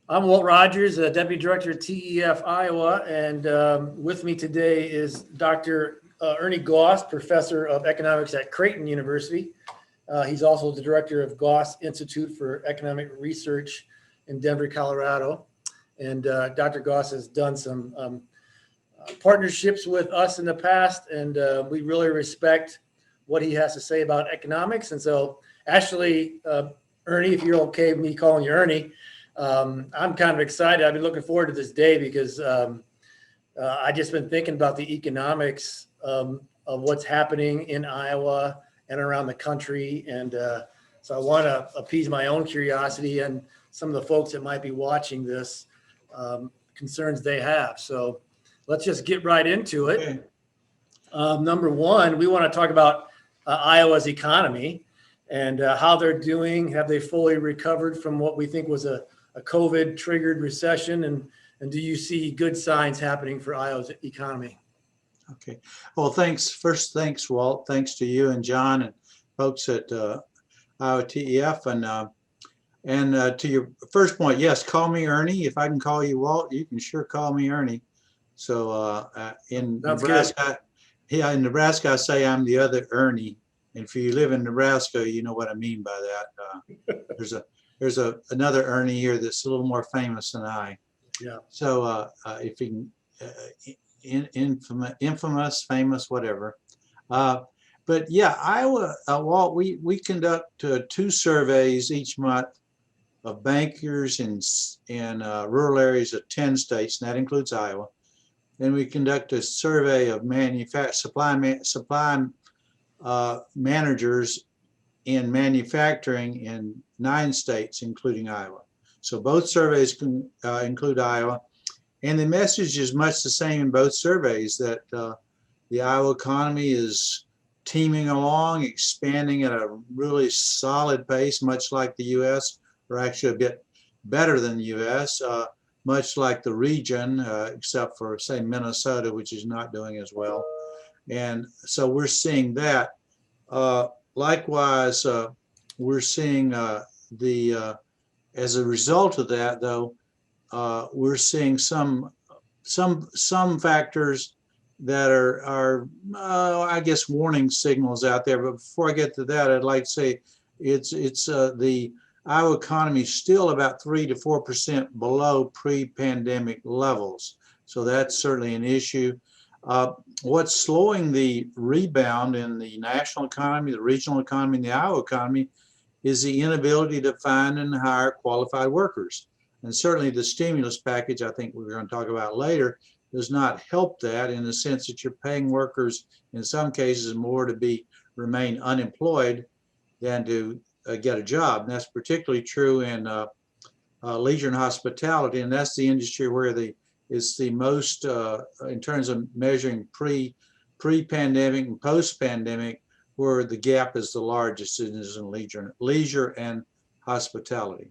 I'm Walt Rogers, Deputy Director at TEF Iowa, and with me today is Dr. Ernie Goss, Professor of Economics at Creighton University. He's also the Director of Goss Institute for Economic Research in Denver, Colorado. And Dr. Goss has done some partnerships with us in the past, and we really respect what he has to say about economics. And so, actually, Ernie, if you're okay with me calling you Ernie, I'm kind of excited. I've been looking forward to this day because I just been thinking about the economics of what's happening in Iowa and around the country, and so I want to appease my own curiosity and some of the folks that might be watching this concerns they have. So let's just get right into it. Okay. Number one, we want to talk about Iowa's economy and how they're doing. Have they fully recovered from what we think was a COVID triggered recession? And do you see good signs happening for Iowa's economy? Okay. Well, thanks. First, thanks, Walt. Thanks to you and John and folks at Iowa TEF. And to your first point, yes, call me Ernie. If I can call you Walt, you can sure call me Ernie. So in Sounds Nebraska, yeah, in Nebraska, I say I'm the other Ernie. And if you live in Nebraska, you know what I mean by that. There's another Ernie here that's a little more famous than I. Yeah. So if you can, infamous, famous, whatever. But yeah, Iowa, Walt, we conduct 2 surveys each month of bankers in rural areas of 10 states, and that includes Iowa. Then we conduct a survey of supply managers in manufacturing in 9 states, including Iowa. So both surveys can include Iowa. And the message is much the same in both surveys, that the Iowa economy is teeming along, expanding at a really solid pace, much like the U.S., or actually a bit better than the U.S., much like the region, except for, say, Minnesota, which is not doing as well. And so we're seeing that. Likewise, we're seeing as a result of that, though, we're seeing some factors that are I guess warning signals out there. But before I get to that, I'd like to say it's the Iowa economy is still about 3 to 4% below pre-pandemic levels. So that's certainly an issue. What's slowing the rebound in the national economy, the regional economy, and the Iowa economy is the inability to find and hire qualified workers. And certainly the stimulus package, I think we're going to talk about later, does not help that, in the sense that you're paying workers in some cases more to remain unemployed than to get a job. And that's particularly true in leisure and hospitality, and that's the industry where it's the most in terms of measuring pre-pandemic and post-pandemic, where the gap is the largest is in leisure and hospitality.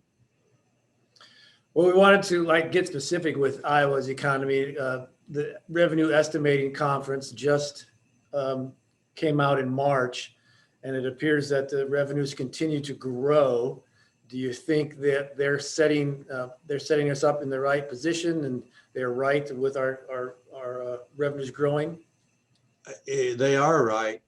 Well, we wanted to get specific with Iowa's economy. The revenue estimating conference just came out in March, and it appears that the revenues continue to grow. Do you think that they're setting us up in the right position, and they're right with our revenues growing? They are right,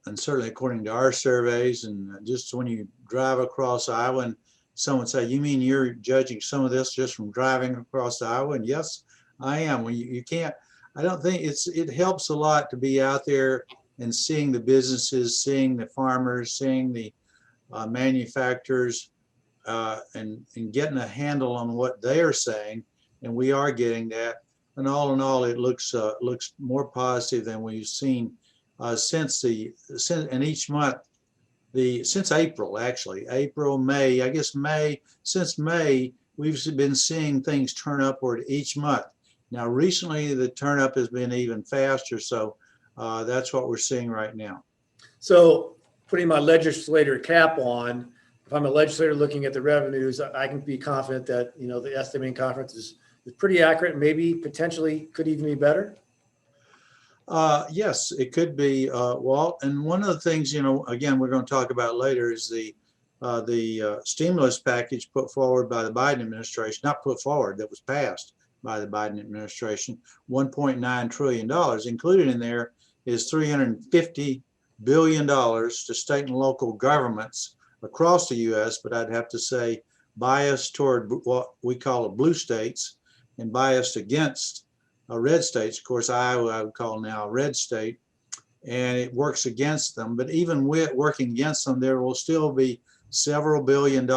and certainly according to our surveys, and just when you drive across Iowa, and someone say, "You mean you're judging some of this just from driving across Iowa?" And yes, I am. When you can't, I don't think it helps a lot to be out there and seeing the businesses, seeing the farmers, seeing the manufacturers, and getting a handle on what they are saying. And we are getting that. And all in all, it looks more positive than we've seen since each month. Since April, actually, April, May, I guess since May, we've been seeing things turn upward each month. Now, recently, the turn up has been even faster, so that's what we're seeing right now. So, putting my legislator cap on, if I'm a legislator looking at the revenues, I can be confident that the estimating conference is pretty accurate, maybe potentially could even be better. Yes, it could be, Walt. And one of the things, again, we're going to talk about later is the the stimulus package put forward by the Biden administration, not put forward, that was passed by the Biden administration, $1.9 trillion. Included in there is $350 billion to state and local governments across the U.S., but I'd have to say biased toward what we call blue states and biased against red states. Of course, Iowa I would call now a red state, and it works against them. But even with working against them, there will still be several $billion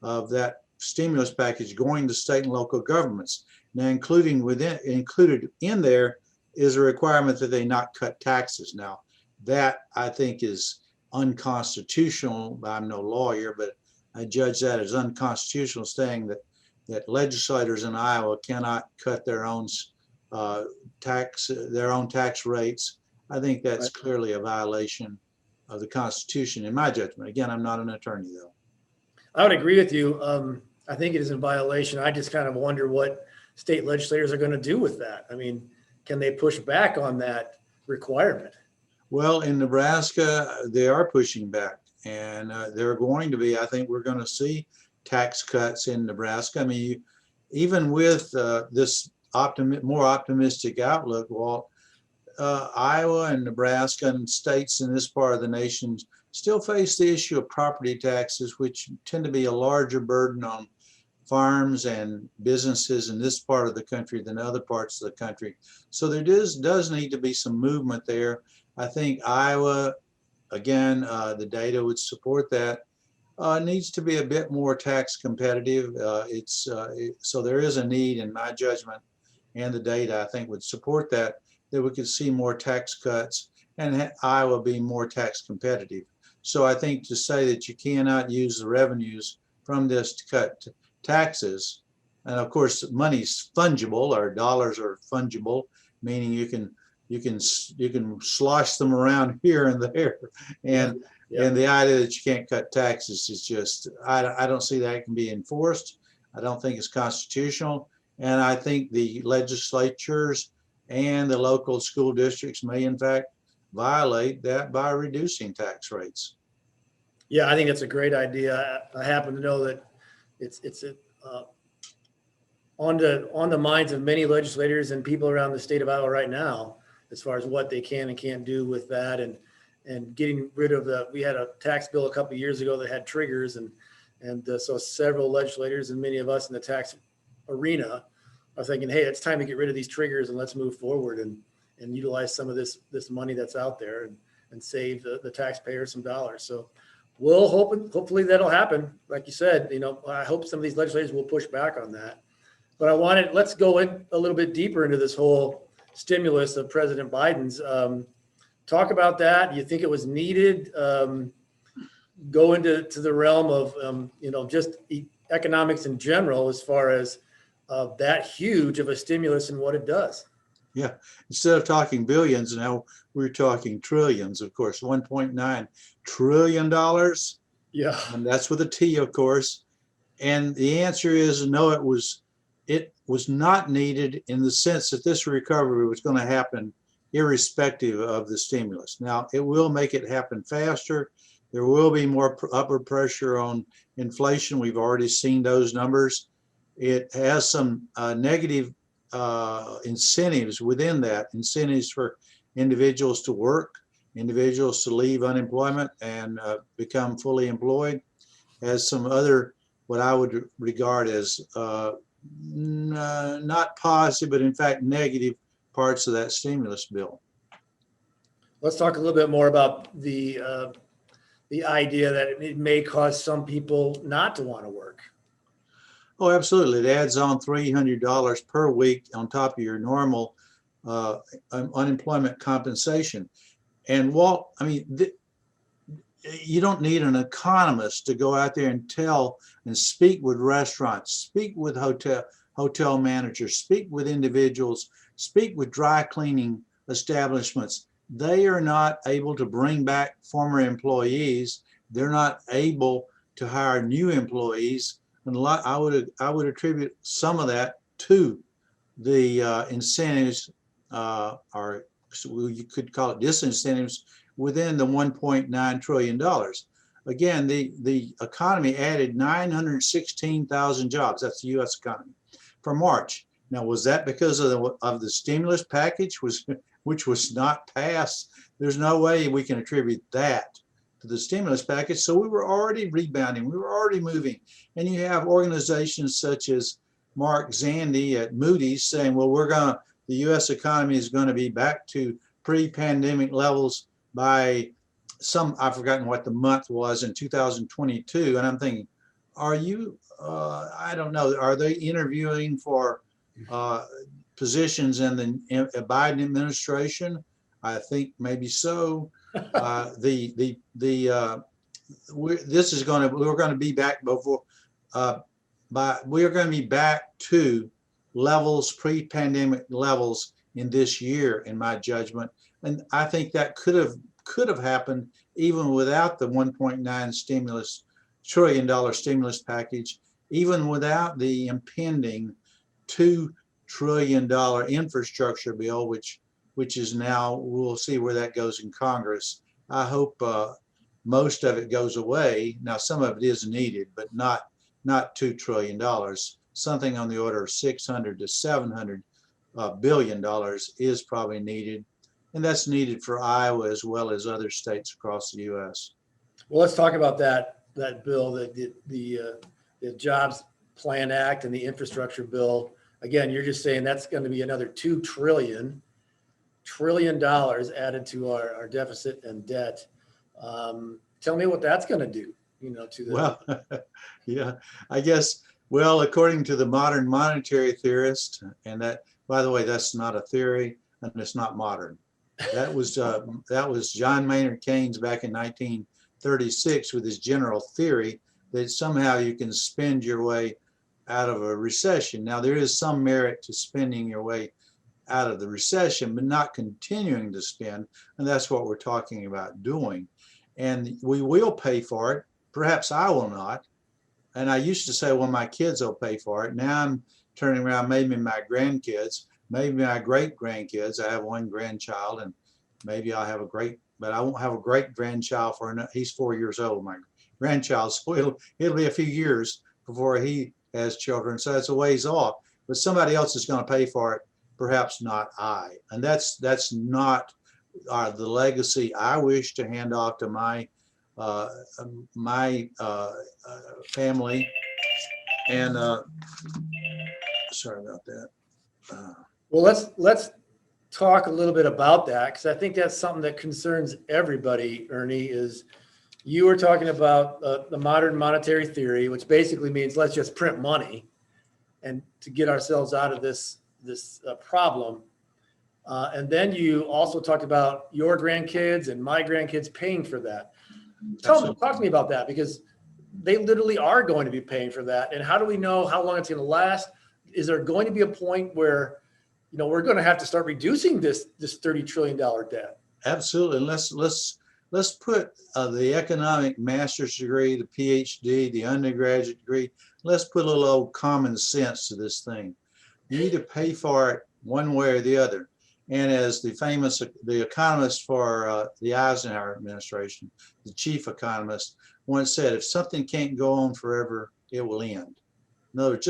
of that stimulus package going to state and local governments. Now, included in there is a requirement that they not cut taxes. Now, that I think is unconstitutional. I'm no lawyer, but I judge that as unconstitutional, saying that legislators in Iowa cannot cut their own tax rates. I think that's clearly a violation of the Constitution, in my judgment. Again, I'm not an attorney, though. I would agree with you. I think it is in violation. I just kind of wonder what state legislators are going to do with that. I mean, can they push back on that requirement? Well, in Nebraska, they are pushing back, and they're going to be. I think we're going to see tax cuts in Nebraska. I mean, even with this more optimistic outlook, Walt, Iowa and Nebraska and states in this part of the nation still face the issue of property taxes, which tend to be a larger burden on farms and businesses in this part of the country than other parts of the country. So there does need to be some movement there. I think Iowa, again, the data would support that, needs to be a bit more tax competitive. So there is a need, in my judgment, and the data I think would support that we could see more tax cuts and Iowa being more tax competitive. So I think to say that you cannot use the revenues from this to cut taxes, and of course money's fungible, or dollars are fungible, meaning you can slosh them around here and there, and the idea that you can't cut taxes is just, I don't see that it can be enforced. I don't think it's constitutional, and I think the legislatures and the local school districts may in fact violate that by reducing tax rates. Yeah, I think it's a great idea. I happen to know that it's on the minds of many legislators and people around the state of Iowa right now, as far as what they can and can't do with that, and getting rid of we had a tax bill a couple of years ago that had triggers, and so several legislators and many of us in the tax arena are thinking, hey, it's time to get rid of these triggers and let's move forward and utilize some of this money that's out there and save the taxpayer some dollars. So we'll hopefully that'll happen. Like you said, I hope some of these legislators will push back on that. But let's go in a little bit deeper into this whole stimulus of President Biden's. Talk about that. Do you think it was needed? Go into the realm of just economics in general, as far as that huge of a stimulus and what it does. Yeah, instead of talking billions, now we're talking trillions, of course, $1.9 trillion. Yeah. And that's with a T, of course. And the answer is no, it was not needed, in the sense that this recovery was going to happen irrespective of the stimulus. Now, it will make it happen faster. There will be more upward pressure on inflation. We've already seen those numbers. It has some negative incentives within that, incentives for individuals to work, individuals to leave unemployment and become fully employed, has some other, what I would regard as not positive, but in fact negative parts of that stimulus bill. Let's talk a little bit more about the idea that it may cause some people not to want to work. Oh, absolutely. It adds on $300 per week on top of your normal unemployment compensation. And Walt, I mean, you don't need an economist to go out there and tell and speak with restaurants, speak with hotel managers, speak with individuals, speak with dry cleaning establishments. They are not able to bring back former employees. They're not able to hire new employees. And I would attribute some of that to the incentives, or you could call it disincentives, within the $1.9 trillion. again, the economy added 916,000 jobs. That's the U.S. economy for March. Now, was that because of the stimulus package, which was not passed? There's no way we can attribute that to the stimulus package. So we were already rebounding. We were already moving. And you have organizations such as Mark Zandi at Moody's saying, well, the U.S. economy is going to be back to pre-pandemic levels by I've forgotten what the month was, in 2022. And I'm thinking, I don't know, are they interviewing for positions in the Biden administration? I think maybe so. We're going to be back before, we're going to be back to levels, pre-pandemic levels in this year, in my judgment. And I think that could have happened even without the $1.9 trillion stimulus package, even without the impending $2 trillion infrastructure bill, which is now, we'll see where that goes in Congress. I hope most of it goes away. Now, some of it is needed, but not $2 trillion. Something on the order of $600 to $700 billion is probably needed. And that's needed for Iowa as well as other states across the U.S. Well, let's talk about that bill, the Jobs Plan Act and the infrastructure bill. Again, you're just saying that's going to be another $2 trillion added to our deficit and debt. Tell me what that's going to do, to the. Well, yeah, I guess, well, according to the modern monetary theorist, and that, by the way, that's not a theory and it's not modern. That was John Maynard Keynes back in 1936 with his general theory that somehow you can spend your way out of a recession. Now, there is some merit to spending your way out of the recession, but not continuing to spend. And that's what we're talking about doing. And we will pay for it. Perhaps I will not. And I used to say, well, my kids will pay for it. Now I'm turning around, maybe my grandkids, maybe my great grandkids. I have one grandchild, and maybe I'll have but I won't have a great grandchild he's 4 years old, my grandchild. So it'll be a few years before he has children. So that's a ways off, but somebody else is going to pay for it. Perhaps not I. And that's not the legacy I wish to hand off to my family. And sorry about that. Well, let's talk a little bit about that, because I think that's something that concerns everybody. Ernie, is you were talking about the modern monetary theory, which basically means let's just print money and to get ourselves out of this problem. And then you also talked about your grandkids and my grandkids paying for that. Talk to me about that, because they literally are going to be paying for that. And how do we know how long it's going to last? Is there going to be a point where, we're going to have to start reducing this $30 trillion debt? Absolutely. And let's put the economic master's degree, the PhD, the undergraduate degree, let's put a little old common sense to this thing. You either pay for it one way or the other. And as the economist for the Eisenhower administration, the chief economist, once said, if something can't go on forever, it will end. No, it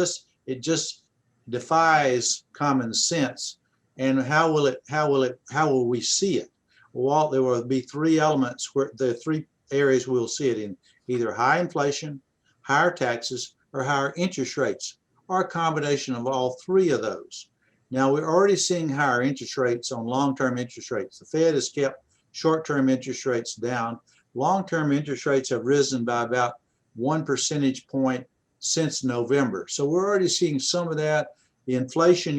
just defies common sense. And how will we see it? Walt, there will be three elements where the three areas we'll see it in: either high inflation, higher taxes, or higher interest rates, or a combination of all three of those. Now, we're already seeing higher interest rates on long-term interest rates. The Fed has kept short-term interest rates down. Long-term interest rates have risen by about 1 percentage point since November. So we're already seeing some of that. The inflation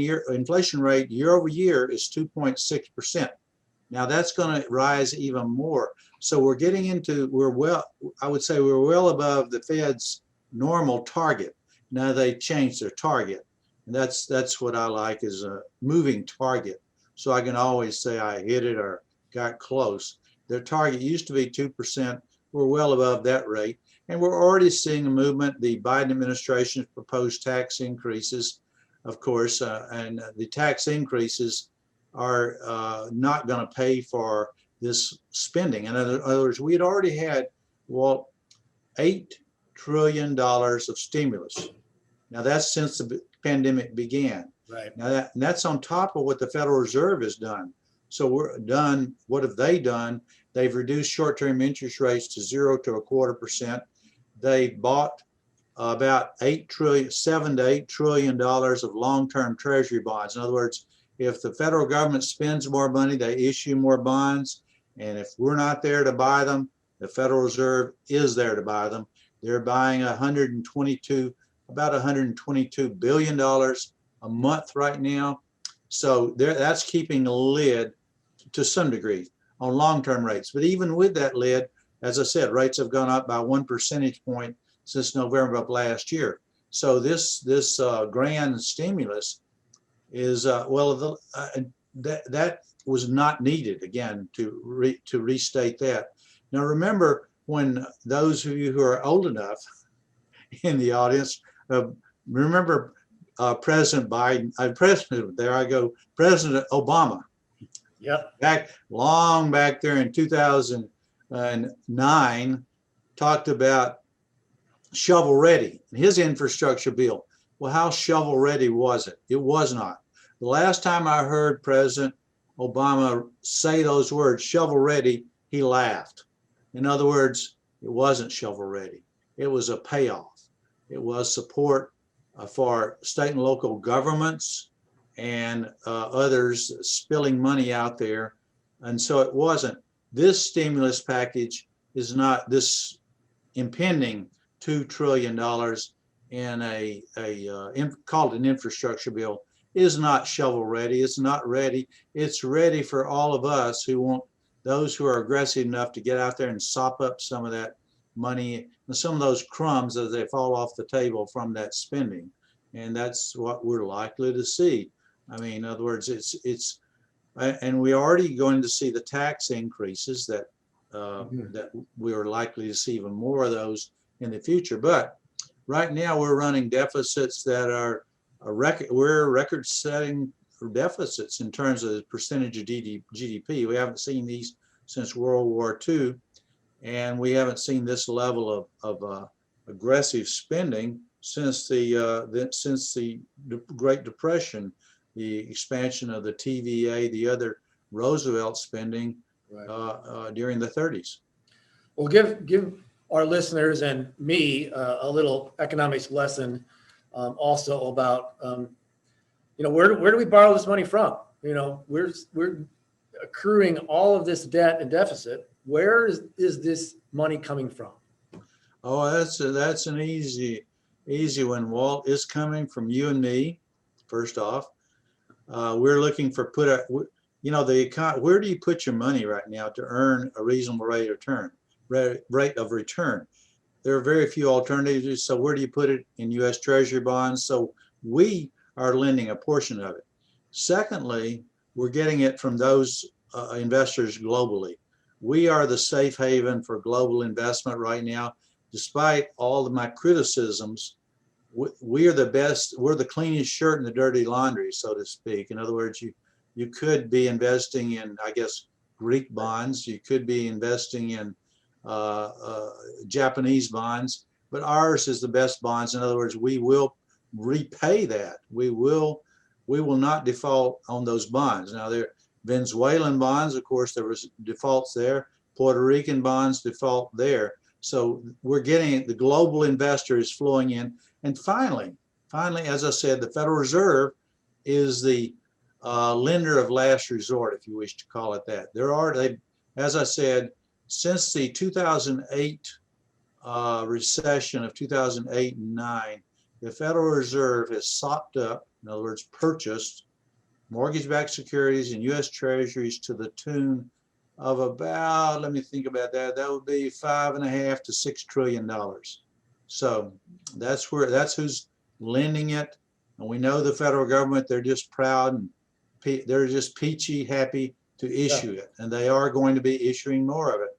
rate year over year is 2.6%. Now that's going to rise even more. So we're getting into, I would say we're well above the Fed's normal target. Now they've changed their target. And that's what I like, is a moving target. So I can always say I hit it or got close. Their target used to be 2%. We're well above that rate. And we're already seeing a movement. The Biden administration's proposed tax increases, of course, and the tax increases are not going to pay for this spending. In other words, we had already had, Walt, $8 trillion of stimulus. Now that's since the pandemic began. Right. Now that's on top of what the Federal Reserve has done. So what have they done? They've reduced short-term interest rates to 0 to 0.25%. They bought about $7 to $8 trillion of long-term Treasury bonds. In other words, if the federal government spends more money, they issue more bonds. And if we're not there to buy them, the Federal Reserve is there to buy them. They're buying about $122 billion a month right now. So that's keeping a lid to some degree on long-term rates. But even with that lid, as I said, rates have gone up by 1 percentage point since November of last year. So this grand stimulus is that was not needed, again, to restate that. Now remember, when those of you who are old enough in the audience remember President Biden, President Obama. Yep. Long back there in 2009, talked about shovel ready, his infrastructure bill. Well, how shovel ready was it? It was not. The last time I heard President Obama say those words, shovel ready, he laughed. In other words, it wasn't shovel ready. It was a payoff. It was support for state and local governments and others spilling money out there. And so it wasn't. This stimulus package is not this impending $2 trillion in called an infrastructure bill is not shovel ready. It's not ready. It's ready for all of us those who are aggressive enough to get out there and sop up some of that money and some of those crumbs as they fall off the table from that spending. And that's what we're likely to see. I mean, in other words, and we're already going to see the tax increases that we are likely to see even more of those in the future. But right now we're running deficits that are we're record-setting deficits in terms of the percentage of GDP. We haven't seen these since World War II, and we haven't seen this level of aggressive spending since the Great Depression, the expansion of the TVA, the other Roosevelt spending during the 30s. Well, give our listeners and me a little economics lesson also about where do we borrow this money from? We're accruing all of this debt and deficit. Where is this money coming from? Oh, that's an easy one, Walt. It's coming from you and me. First off, we're looking for where do you put your money right now to earn a reasonable rate of return? There are very few alternatives. So where do you put it? In U.S. Treasury bonds. So we are lending a portion of it. Secondly, we're getting it from those investors globally. We are the safe haven for global investment right now. Despite all of my criticisms, we are the best. We're the cleanest shirt in the dirty laundry, so to speak. In other words, you could be investing in, I guess, Greek bonds. You could be investing in Japanese bonds, but ours is the best bonds. In other words, we will repay that. We will not default on those bonds. Now, there Venezuelan bonds, of course, there was defaults there. Puerto Rican bonds default there. So we're getting the global investor is flowing in. And finally, as I said, the Federal Reserve is the lender of last resort, if you wish to call it that. As I said, since the 2008 recession of 2008 and 9, the Federal Reserve has sopped up, in other words, purchased mortgage-backed securities and U.S. Treasuries to the tune of about, let me think about that, that would be $5.5 to $6 trillion. So that's who's lending it. And we know the federal government, they're just proud and they're just peachy happy to issue it. And they are going to be issuing more of it.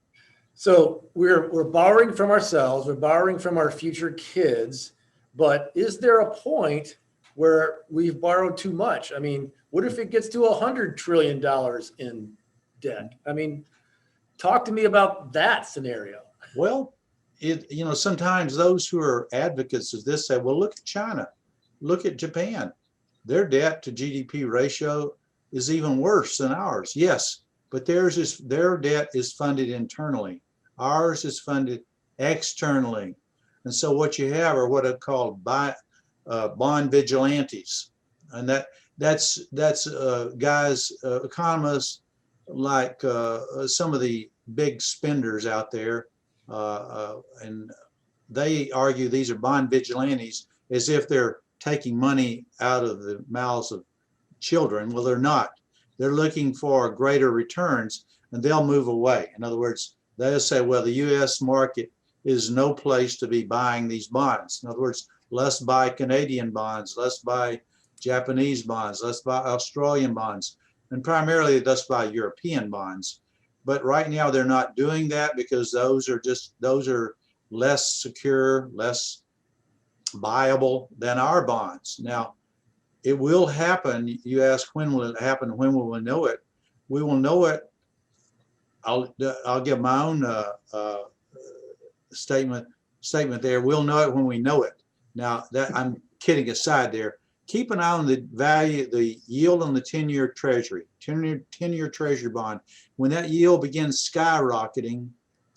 So we're borrowing from ourselves, we're borrowing from our future kids, but is there a point where we've borrowed too much? I mean, what if it gets to $100 trillion in debt? I mean, talk to me about that scenario. Well, sometimes those who are advocates of this say, well, look at China, look at Japan. Their debt to GDP ratio is even worse than ours. Yes, but their debt is funded internally. Ours is funded externally. And so what you have are what are called bond vigilantes. And that's guys, economists like some of the big spenders out there, and they argue these are bond vigilantes as if they're taking money out of the mouths of children. Well, they're not. They're looking for greater returns, and they'll move away. In other words, they'll say, well, the U.S. market is no place to be buying these bonds. In other words, let's buy Canadian bonds, let's buy Japanese bonds, let's buy Australian bonds, and primarily let's buy European bonds. But right now they're not doing that because those are less secure, less viable than our bonds. Now, it will happen. You ask, when will it happen? When will we know it? We will know it. I'll give my own statement there. We'll know it when we know it. Now, that I'm kidding aside there. Keep an eye on the value, the yield on the 10-year Treasury, 10-year Treasury bond. When that yield begins skyrocketing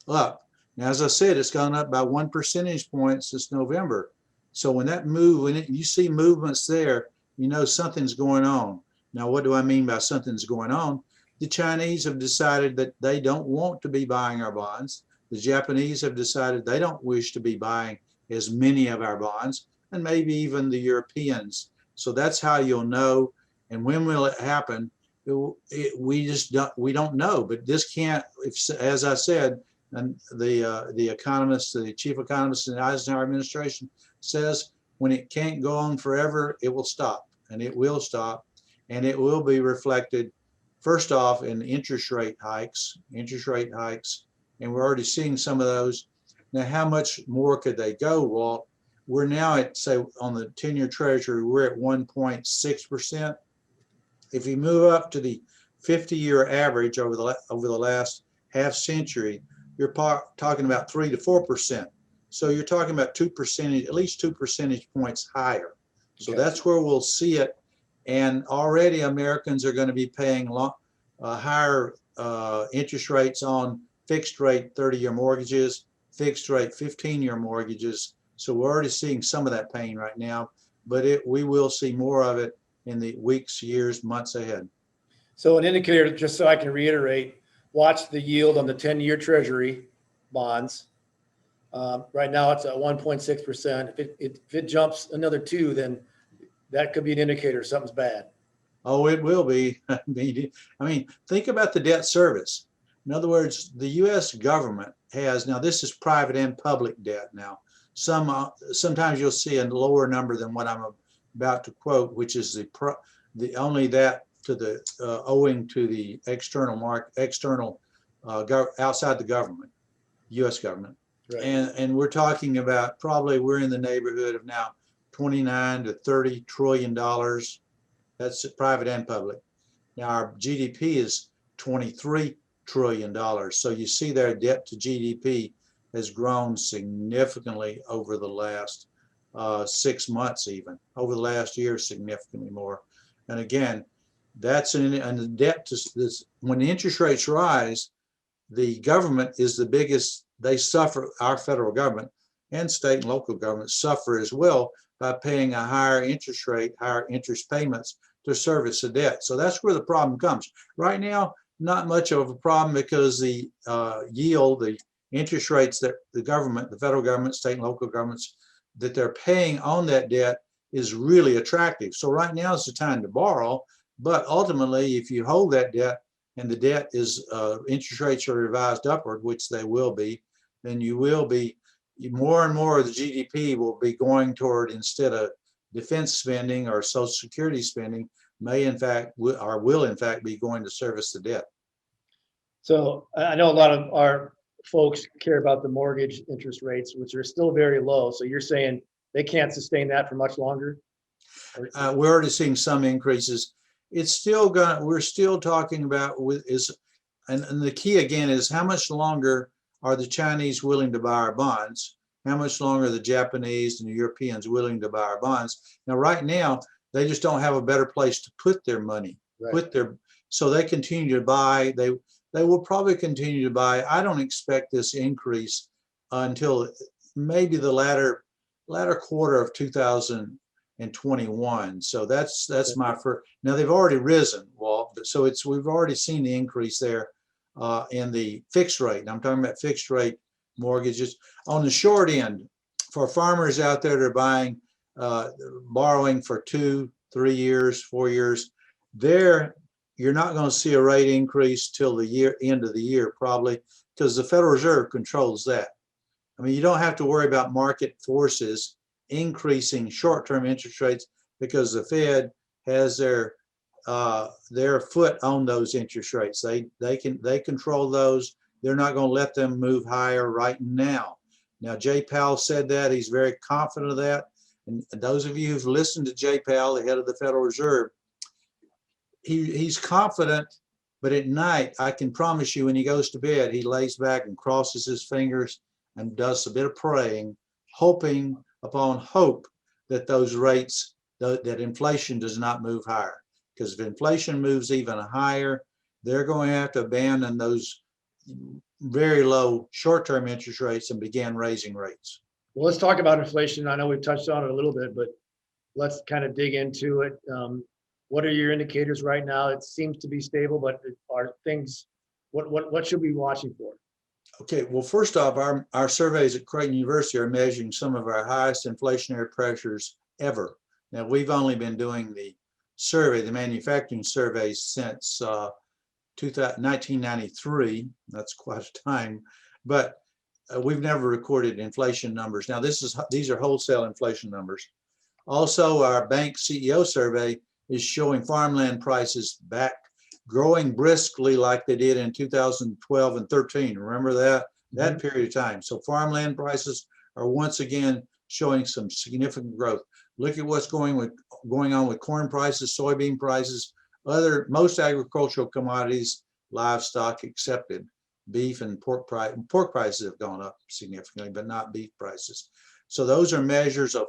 up, now as I said, it's gone up by 1 percentage point since November. So when you see movements there, you know something's going on. Now, what do I mean by something's going on? The Chinese have decided that they don't want to be buying our bonds. The Japanese have decided they don't wish to be buying as many of our bonds, and maybe even the Europeans. So that's how you'll know. And when will it happen? We don't know. But this can't, as I said, and the economist, the chief economist in the Eisenhower administration says, when it can't go on forever, it will stop, and it will stop, and it will be reflected first off in interest rate hikes, and we're already seeing some of those. Now, how much more could they go, Walt? We're now at, say, on the 10-year Treasury, we're at 1.6%. If you move up to the 50-year average over the last half century, you're talking about 3 to 4%. So you're talking about at least 2 percentage points higher. So Okay. that's where we'll see it. And already Americans are going to be paying higher interest rates on fixed rate 30-year mortgages, fixed rate 15-year mortgages. So we're already seeing some of that pain right now, but we will see more of it in the weeks, years, months ahead. So an indicator, just so I can reiterate, watch the yield on the 10-year Treasury bonds. Right now it's at 1.6%. If it jumps another 2, then that could be an indicator something's bad. Oh, it will be. I mean, think about the debt service. In other words, the U.S. government has, now this is private and public debt now. Sometimes you'll see a lower number than what I'm about to quote, which is the only that to the owing to the external outside the government, U.S. government. Right. And we're talking about probably we're in the neighborhood of now 29 to 30 trillion dollars. That's private and public. Now our GDP is 23 trillion dollars. So you see their debt to GDP has grown significantly over the last 6 months, even over the last year, significantly more. And again, and the debt to this, when the interest rates rise, the government is the biggest. They suffer, our federal government and state and local governments suffer as well by paying a higher interest rate, higher interest payments to service the debt. So that's where the problem comes. Right now, not much of a problem because the yield, the interest rates that the government, the federal government, state and local governments, that they're paying on that debt is really attractive. So right now is the time to borrow, but ultimately, if you hold that debt and the debt is interest rates are revised upward, which they will be, then you will be more and more of the GDP will be going toward, instead of defense spending or Social Security spending, may in fact or will in fact be going to service the debt. So I know a lot of our folks care about the mortgage interest rates, which are still very low. So you're saying they can't sustain that for much longer? We're already seeing some increases. It's still we're still talking about and the key again is how much longer are the Chinese willing to buy our bonds? How much longer are the Japanese and the Europeans willing to buy our bonds? Now, right now, they just don't have a better place to put their money, so they continue to buy. They will probably continue to buy. I don't expect this increase until maybe the latter quarter of 2021. So that's my first. Now they've already risen, Walt. So we've already seen the increase there in the fixed rate. And I'm talking about fixed rate mortgages. On the short end, for farmers out there that are buying, borrowing for 2, 3 years, 4 years, you're not going to see a rate increase till the end of the year, probably, because the Federal Reserve controls that. I mean, you don't have to worry about market forces increasing short-term interest rates because the Fed has their foot on those interest rates. They control those. They're not going to let them move higher right now. Now, Jay Powell said that. He's very confident of that. And those of you who've listened to Jay Powell, the head of the Federal Reserve, he's confident, but at night, I can promise you, when he goes to bed, he lays back and crosses his fingers and does a bit of praying, hoping upon hope that those rates, that inflation does not move higher. Because if inflation moves even higher, they're going to have to abandon those very low short-term interest rates and begin raising rates. Well, let's talk about inflation. I know we've touched on it a little bit, but let's kind of dig into it. What are your indicators right now? It seems to be stable, but are things, what should we be watching for? Okay, well, first off, our surveys at Creighton University are measuring some of our highest inflationary pressures ever. Now, we've only been doing the survey, the manufacturing surveys, since 1993. That's quite a time, but we've never recorded inflation numbers. Now, these are wholesale inflation numbers. Also, our bank CEO survey is showing farmland prices back growing briskly like they did in 2012 and 13. Remember that period of time. So farmland prices are once again showing some significant growth. Look at what's going on with corn prices, soybean prices, most agricultural commodities, livestock accepted. Beef and pork prices have gone up significantly, but not beef prices. So those are measures of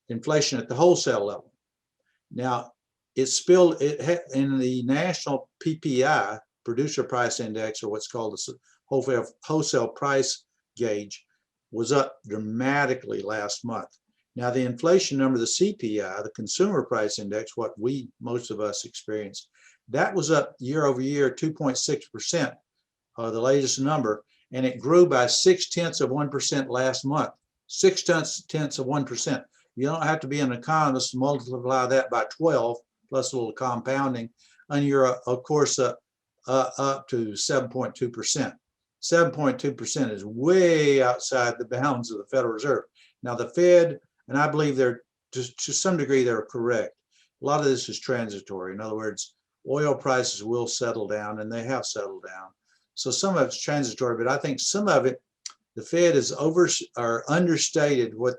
inflation at the wholesale level. Now, in the national PPI, producer price index, or what's called the wholesale price gauge, was up dramatically last month. Now, the inflation number, the CPI, the consumer price index, what most of us experience, that was up year over year 2.6%, the latest number, and it grew by 0.6% last month. 0.6%. You don't have to be an economist to multiply that by 12 plus a little compounding, and you're of course up to 7.2%. 7.2% is way outside the bounds of the Federal Reserve. Now the Fed, and I believe they're to some degree they're correct. A lot of this is transitory. In other words, oil prices will settle down, and they have settled down. So some of it's transitory, but I think some of it, the Fed is understated what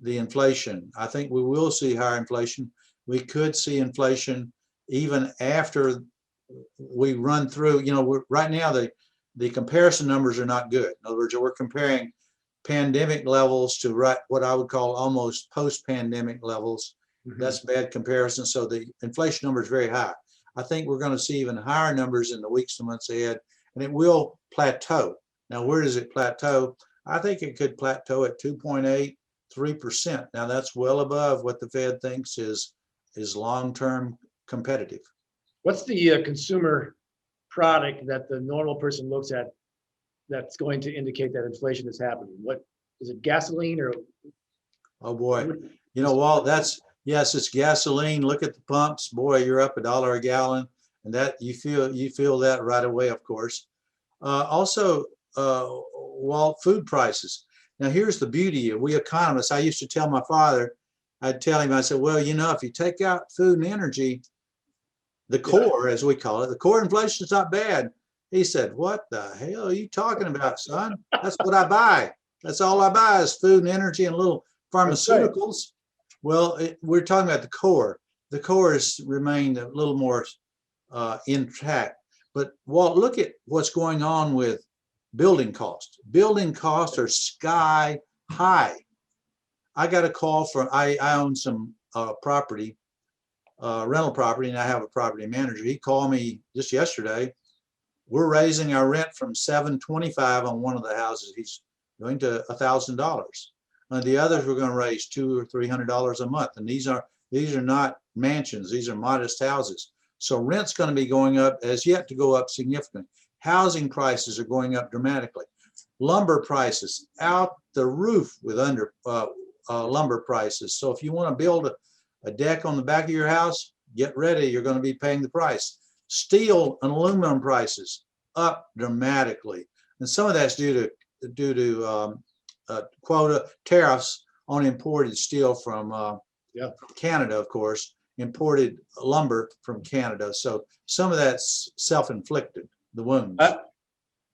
the inflation. I think we will see higher inflation. We could see inflation even after we run through, right now the comparison numbers are not good. In other words, we're comparing pandemic levels to what I would call almost post-pandemic levels. That's bad comparison. So the inflation number is very high. I think we're going to see even higher numbers in the weeks and months ahead, and it will plateau. Now, where does it plateau? I think it could plateau at 2.8, 3%. Now, that's well above what the Fed thinks is long-term competitive. What's the consumer product that the normal person looks at that's going to indicate that inflation is happening? What is it, gasoline or? Oh boy, Walt, yes, it's gasoline. Look at the pumps. Boy, you're up $1 a gallon, and that you feel that right away, of course. Also, Walt, food prices. Now, here's the beauty. We economists, I used to tell my father, I'd tell him, I said, well, if you take out food and energy, the core, as we call it, the core inflation is not bad. He said, what the hell are you talking about, son? That's what I buy. That's all I buy is food and energy and little pharmaceuticals. Well, we're talking about the core. The core has remained a little more intact. But Walt, look at what's going on with building costs. Building costs are sky high. I got a call from, I own some property, rental property, and I have a property manager. He called me just yesterday. We're raising our rent from $725 on one of the houses he's doing to $1,000. On the others, we're going to raise $200 or $300 a month. And these are not mansions. These are modest houses. So rent's going to be going up, has yet to go up significantly. Housing prices are going up dramatically. Lumber prices out the roof with lumber prices. So if you want to build a deck on the back of your house, get ready. You're going to be paying the price. Steel and aluminum prices up dramatically, and some of that's due to quota tariffs on imported steel from Canada, of course, imported lumber from Canada. So some of that's self-inflicted, the wounds.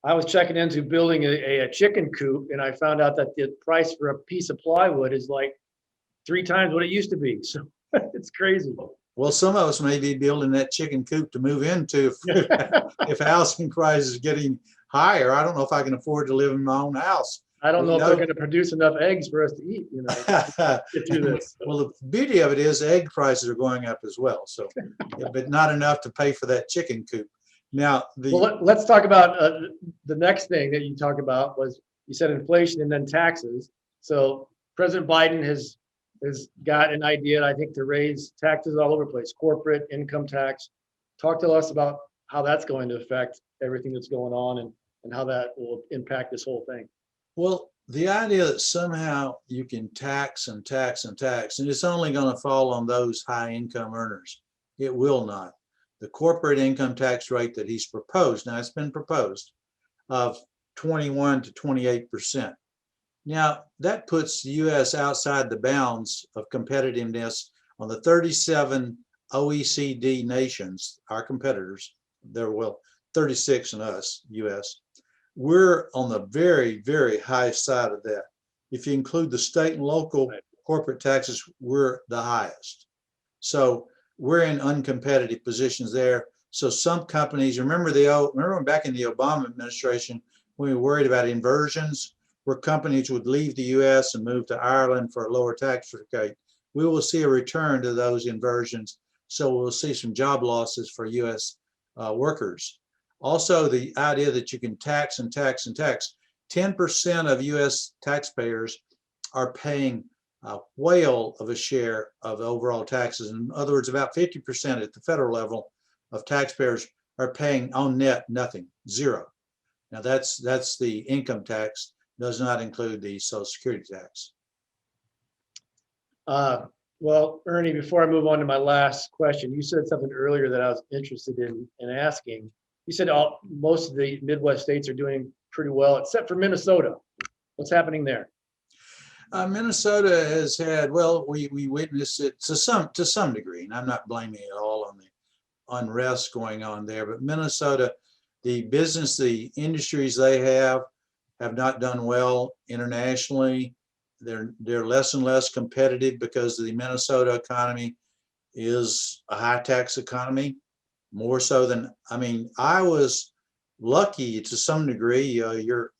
I was checking into building a chicken coop, and I found out that the price for a piece of plywood is like 3 times what it used to be. So it's crazy. Well, some of us may be building that chicken coop to move into if housing prices is getting higher. I don't know if I can afford to live in my own house. I don't know if they're going to produce enough eggs for us to eat, to get through this. Well, the beauty of it is egg prices are going up as well. So, but not enough to pay for that chicken coop. Now, let's talk about the next thing that you talked about was you said inflation and then taxes. So President Biden has got an idea, I think, to raise taxes all over the place, corporate income tax. Talk to us about how that's going to affect everything that's going on and how that will impact this whole thing. Well, the idea that somehow you can tax and tax and tax, and it's only going to fall on those high income earners. It will not. The corporate income tax rate that he's proposed, now it's been proposed, of 21 to 28%. Now, that puts the U.S. outside the bounds of competitiveness on the 37 OECD nations, our competitors. There were 36 in us, U.S. We're on the very, very high side of that. If you include the state and local corporate taxes, we're the highest. So we're in uncompetitive positions there. So some companies, remember back in the Obama administration, when we were worried about inversions, where companies would leave the U.S. and move to Ireland for a lower tax rate. We will see a return to those inversions. So we'll see some job losses for U.S. Workers. Also, the idea that you can tax and tax and tax. 10% of U.S. taxpayers are paying a whale of a share of overall taxes. In other words, about 50% at the federal level of taxpayers are paying on net nothing, zero. Now that's the income tax. Does not include the Social Security tax. Well, Ernie, before I move on to my last question, you said something earlier that I was interested in asking. You said most of the Midwest states are doing pretty well, except for Minnesota. What's happening there? Minnesota has had, well, we witnessed it to some degree, and I'm not blaming it all on the unrest going on there, but Minnesota, the industries they have not done well internationally. They're less and less competitive because the Minnesota economy is a high tax economy, more so than, I was lucky to some degree. Your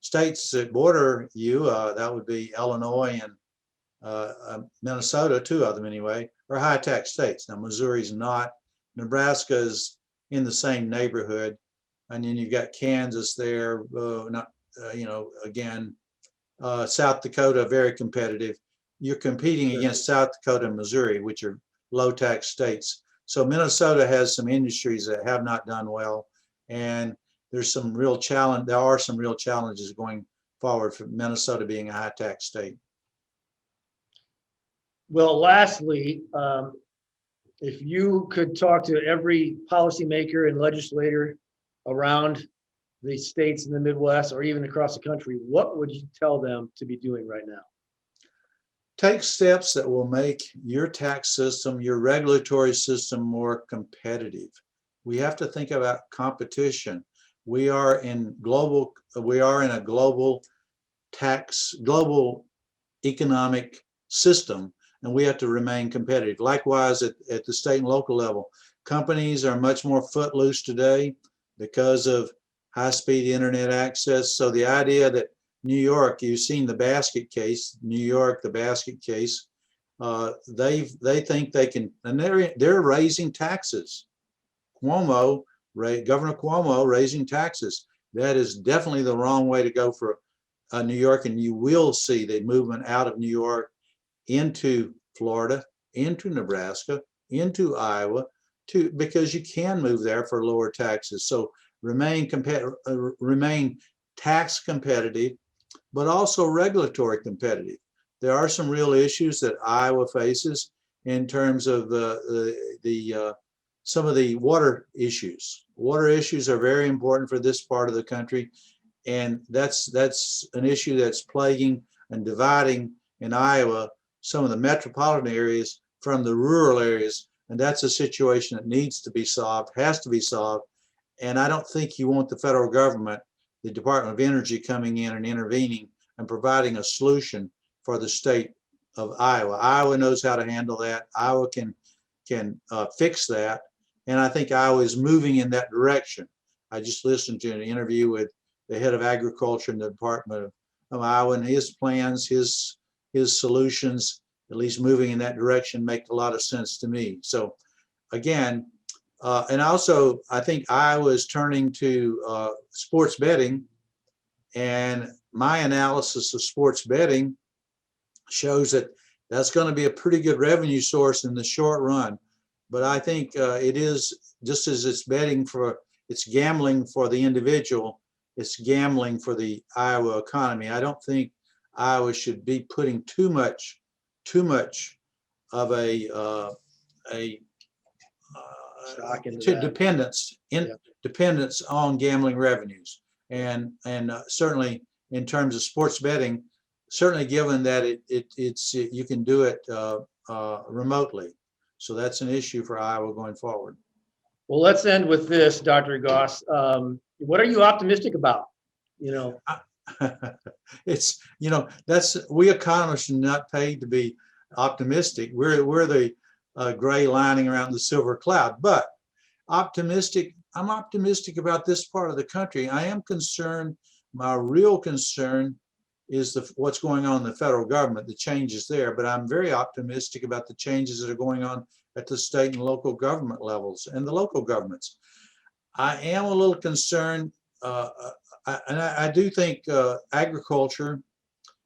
states that border you, that would be Illinois and Minnesota, 2 of them anyway, are high tax states. Now Missouri's not. Nebraska is in the same neighborhood, and then you've got Kansas there, South Dakota, very competitive. You're competing against South Dakota and Missouri, which are low tax states. So Minnesota has some industries that have not done well, and there's some real challenge. There are some real challenges going forward for Minnesota being a high tax state. Well, lastly, if you could talk to every policymaker and legislator around the states in the Midwest or even across the country, what would you tell them to be doing right now? Take steps that will make your tax system, your regulatory system more competitive. We have to think about competition. We are in a global economic system, and we have to remain competitive. Likewise, at the state and local level, companies are much more footloose today because of high-speed internet access. So the idea that New York, you've seen the basket case, New York, the basket case, they think they can, and they're raising taxes. Governor Cuomo raising taxes. That is definitely the wrong way to go for New York, and you will see the movement out of New York into Florida, into Nebraska, into Iowa, because you can move there for lower taxes. So remain tax competitive, but also regulatory competitive. There are some real issues that Iowa faces in terms of some of the water issues. Water issues are very important for this part of the country, and that's an issue that's plaguing and dividing in Iowa some of the metropolitan areas from the rural areas, and that's a situation that needs to be solved, has to be solved. And I don't think you want the federal government, the Department of Energy, coming in and intervening and providing a solution for the state of Iowa. Iowa knows how to handle that. Iowa can fix that, and I think Iowa is moving in that direction. I just listened to an interview with the head of agriculture in the Department of Iowa, and his plans, his solutions, at least moving in that direction, make a lot of sense to me. So again, and also I think Iowa is turning to sports betting, and my analysis of sports betting shows that that's going to be a pretty good revenue source in the short run. But I think it is, just as it's gambling for the individual, it's gambling for the Iowa economy. I don't think Iowa should be putting too much of a dependence on gambling revenues, and certainly in terms of sports betting, certainly given that it's you can do it remotely. So that's an issue for Iowa going forward. Well, let's end with this, Dr. Goss. What are you optimistic about? It's, we economists are not paid to be optimistic. We're the gray lining around the silver cloud, but optimistic. I'm optimistic about this part of the country. I am concerned. My real concern is what's going on in the federal government, the changes there. But I'm very optimistic about the changes that are going on at the state and local government levels and the local governments. I am a little concerned, and I do think agriculture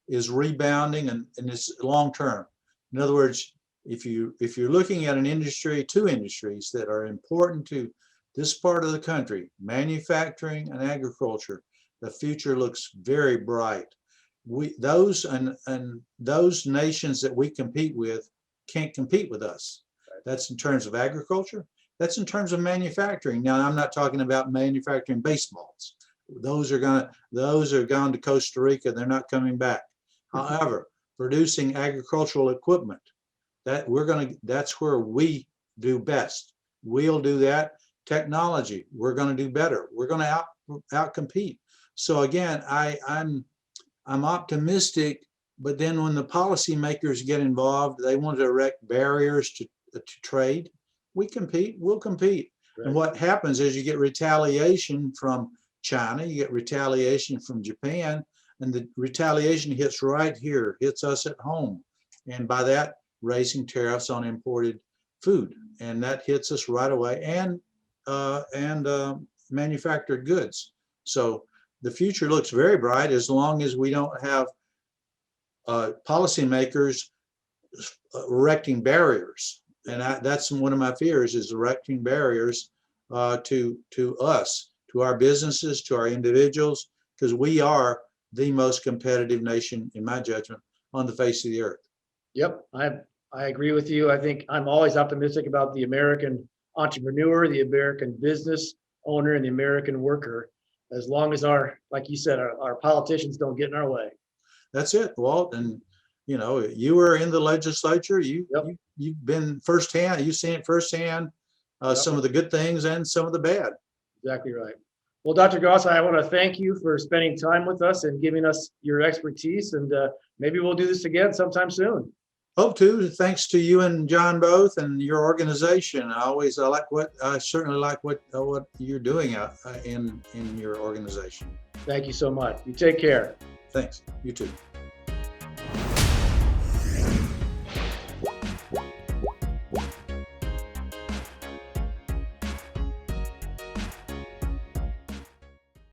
is rebounding, and it's long term. In other words, if you're looking at two industries that are important to this part of the country, manufacturing and agriculture, the future looks very bright. Those nations that we compete with can't compete with us. That's in terms of agriculture. That's in terms of manufacturing. Now, I'm not talking about manufacturing baseballs. Those are gone to Costa Rica. They're not coming back. However, producing agricultural equipment, that's where we do best. We'll do that. Technology, we're going to do better. We're going to outcompete. So again, I'm optimistic, but then when the policymakers get involved, they want to erect barriers to trade. We'll compete. Right. And what happens is you get retaliation from China, you get retaliation from Japan, and the retaliation hits right here, hits us at home. And by that, raising tariffs on imported food. And that hits us right away, and manufactured goods. So the future looks very bright as long as we don't have policymakers erecting barriers. And that's one of my fears, is erecting barriers to us, to our businesses, to our individuals, because we are the most competitive nation, in my judgment, on the face of the earth. Yep, I agree with you. I think I'm always optimistic about the American entrepreneur, the American business owner, and the American worker, as long as like you said, our politicians don't get in our way. That's it, Walt. And you were in the legislature. You've been firsthand. You've seen it firsthand. Some of the good things and some of the bad. Exactly right. Well, Dr. Goss, I want to thank you for spending time with us and giving us your expertise. And maybe we'll do this again sometime soon. Hope to, thanks to you and John both and your organization. I certainly like what you're doing in your organization. Thank you so much. You take care. Thanks. You too.